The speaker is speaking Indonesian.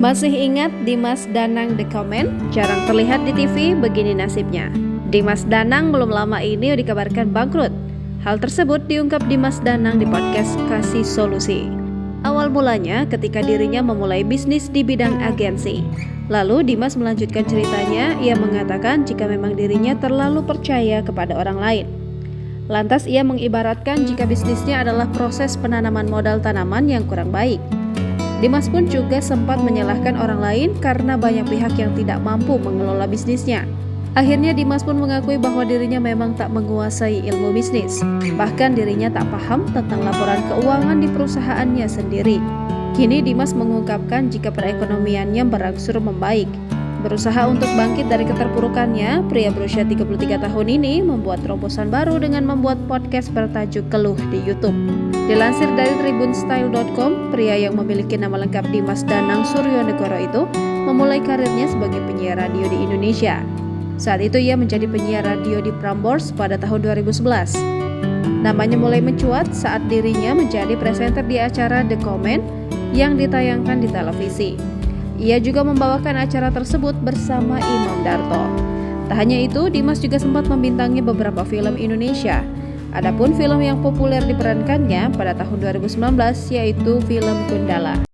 Masih ingat Dimas Danang The Comment? Jarang terlihat di TV, begini nasibnya. Dimas Danang belum lama ini dikabarkan bangkrut. Hal tersebut diungkap Dimas Danang di podcast Kasih Solusi. Awal mulanya ketika dirinya memulai bisnis di bidang agensi. Lalu Dimas melanjutkan ceritanya, ia mengatakan jika memang dirinya terlalu percaya kepada orang lain. Lantas ia mengibaratkan jika bisnisnya adalah proses penanaman modal tanaman yang kurang baik. Dimas pun juga sempat menyalahkan orang lain karena banyak pihak yang tidak mampu mengelola bisnisnya. Akhirnya Dimas pun mengakui bahwa dirinya memang tak menguasai ilmu bisnis. Bahkan dirinya tak paham tentang laporan keuangan di perusahaannya sendiri. Kini Dimas mengungkapkan jika perekonomiannya berangsur membaik. Berusaha untuk bangkit dari keterpurukannya, pria berusia 33 tahun ini membuat terobosan baru dengan membuat podcast bertajuk Keluh di YouTube. Dilansir dari tribunstyle.com, pria yang memiliki nama lengkap Dimas Danang Suryonegoro itu memulai karirnya sebagai penyiar radio di Indonesia. Saat itu ia menjadi penyiar radio di Prambors pada tahun 2011. Namanya mulai mencuat saat dirinya menjadi presenter di acara The Comment yang ditayangkan di televisi. Ia juga membawakan acara tersebut bersama Imam Darto. Tak hanya itu, Dimas juga sempat membintangi beberapa film Indonesia. Adapun film yang populer diperankannya pada tahun 2019 yaitu film Gundala.